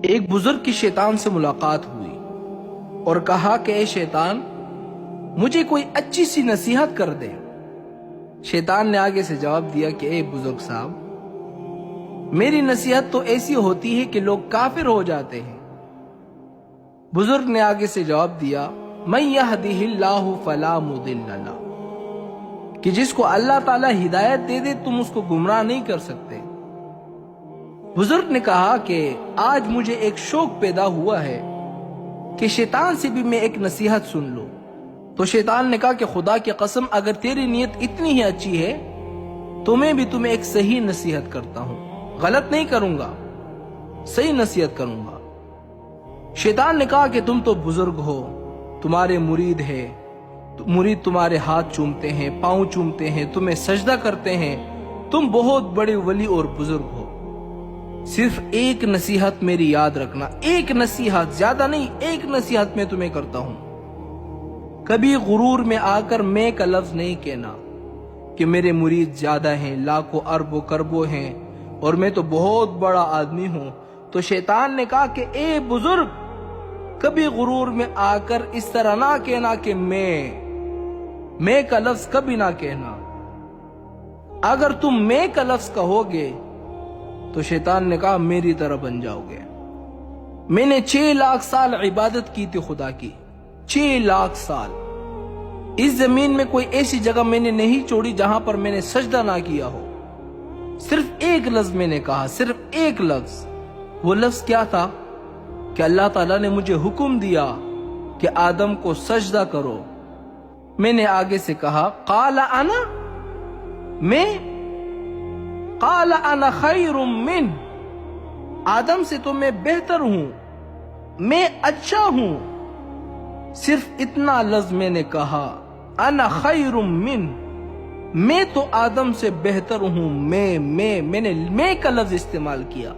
ایک بزرگ کی شیطان سے ملاقات ہوئی اور کہا کہ اے شیطان، مجھے کوئی اچھی سی نصیحت کر دے۔ شیطان نے آگے سے جواب دیا کہ اے بزرگ صاحب، میری نصیحت تو ایسی ہوتی ہے کہ لوگ کافر ہو جاتے ہیں۔ بزرگ نے آگے سے جواب دیا، من یہدہ اللہ فلا مضل لہ، کہ جس کو اللہ تعالیٰ ہدایت دے دے تم اس کو گمراہ نہیں کر سکتے۔ بزرگ نے کہا کہ آج مجھے ایک شوق پیدا ہوا ہے کہ شیطان سے بھی میں ایک نصیحت سن لوں۔ تو شیطان نے کہا کہ خدا کی قسم، اگر تیری نیت اتنی ہی اچھی ہے تو میں بھی تمہیں ایک صحیح نصیحت کرتا ہوں، غلط نہیں کروں گا، صحیح نصیحت کروں گا۔ شیطان نے کہا کہ تم تو بزرگ ہو، تمہارے مرید ہے، مرید تمہارے ہاتھ چومتے ہیں، پاؤں چومتے ہیں، تمہیں سجدہ کرتے ہیں، تم بہت بڑے ولی اور بزرگ ہو۔ صرف ایک نصیحت میری یاد رکھنا، ایک نصیحت، زیادہ نہیں، ایک نصیحت میں تمہیں کرتا ہوں۔ کبھی غرور میں آ کر میں کا لفظ نہیں کہنا کہ میرے مرید زیادہ ہیں، لاکھوں اربوں کربوں ہیں اور میں تو بہت بڑا آدمی ہوں۔ تو شیطان نے کہا کہ اے بزرگ، کبھی غرور میں آ کر اس طرح نہ کہنا کہ میں کا لفظ کبھی نہ کہنا۔ اگر تم میں کا لفظ کہو گے تو شیطان نے کہا میری طرح بن جاؤ گے۔ میں نے 6 لاکھ سال عبادت کی تھی خدا کی، 6 لاکھ سال۔ اس زمین میں کوئی ایسی جگہ میں نے نہیں چھوڑی جہاں پر میں نے سجدہ نہ کیا ہو۔ صرف ایک لفظ میں نے کہا، صرف ایک لفظ۔ وہ لفظ کیا تھا کہ اللہ تعالیٰ نے مجھے حکم دیا کہ آدم کو سجدہ کرو۔ میں نے آگے سے کہا قال انا، میں، قال انا خیر من، آدم سے تو میں بہتر ہوں، میں اچھا ہوں۔ صرف اتنا لفظ میں نے کہا، انا خیر من، میں تو آدم سے بہتر ہوں، میں نے میں کا لفظ استعمال کیا،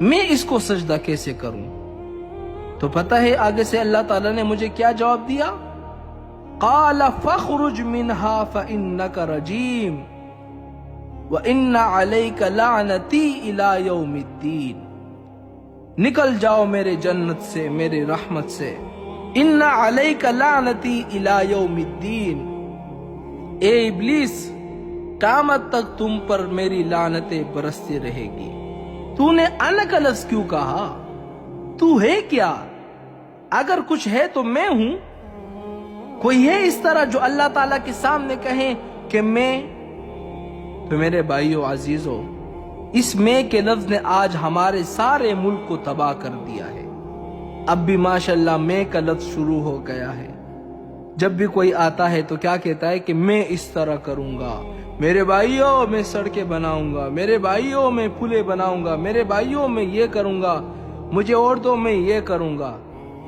میں اس کو سجدہ کیسے کروں؟ تو پتہ ہے آگے سے اللہ تعالیٰ نے مجھے کیا جواب دیا؟ قال فاخرج منها فإنك رجیم وَإِنَّ عَلَيْكَ لَعْنَتِي إِلَى يَوْمِ الدِّينِ، نکل جاؤ میرے جنت سے، میرے رحمت سے۔ إِنَّ عَلَيْكَ لَعْنَتِي إِلَى يَوْمِ الدِّينِ، اے ابلیس، قیامت تک تم پر میری لعنتیں برستی رہے گی۔ تو نے انا کا لفظ کیوں کہا؟ تو ہے کیا؟ اگر کچھ ہے تو میں ہوں۔ کوئی ہے اس طرح جو اللہ تعالیٰ کے سامنے کہے کہ میں؟ تو میرے بھائیو عزیزو، اس میں کے لفظ نے آج ہمارے سارے ملک کو تباہ کر دیا ہے۔ اب بھی ماشاءاللہ میں کا لفظ شروع ہو گیا ہے۔ جب بھی کوئی آتا ہے تو کیا کہتا ہے کہ میں اس طرح کروں گا، میرے بھائیو میں سڑکیں بناؤں گا، میرے بھائیو میں پلیں بناؤں گا، میرے بھائیو میں یہ کروں گا، مجھے عورتوں میں یہ کروں گا۔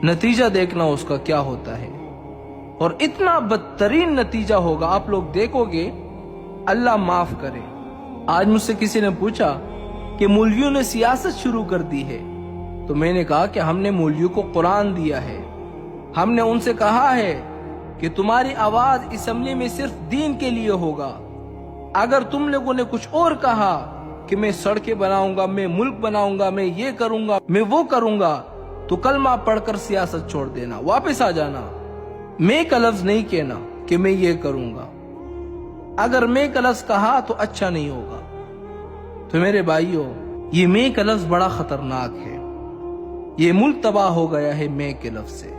نتیجہ دیکھنا اس کا کیا ہوتا ہے، اور اتنا بدترین نتیجہ ہوگا، آپ لوگ دیکھو گے۔ اللہ معاف کرے۔ آج مجھ سے کسی نے پوچھا کہ مولویوں نے سیاست شروع کر دی ہے، تو میں نے کہا کہ ہم نے مولویوں کو قرآن دیا ہے، ہم نے ان سے کہا ہے کہ تمہاری آواز اسمبلی میں صرف دین کے لیے ہوگا۔ اگر تم لوگوں نے کچھ اور کہا کہ میں سڑکیں بناؤں گا، میں ملک بناؤں گا، میں یہ کروں گا، میں وہ کروں گا، تو کلمہ پڑھ کر سیاست چھوڑ دینا، واپس آ جانا۔ میں کا لفظ نہیں کہنا کہ میں یہ کروں گا۔ اگر میں کا لفظ کہا تو اچھا نہیں ہوگا۔ تو میرے بھائیو، یہ میں کا لفظ بڑا خطرناک ہے۔ یہ ملک تباہ ہو گیا ہے میں کے لفظ سے۔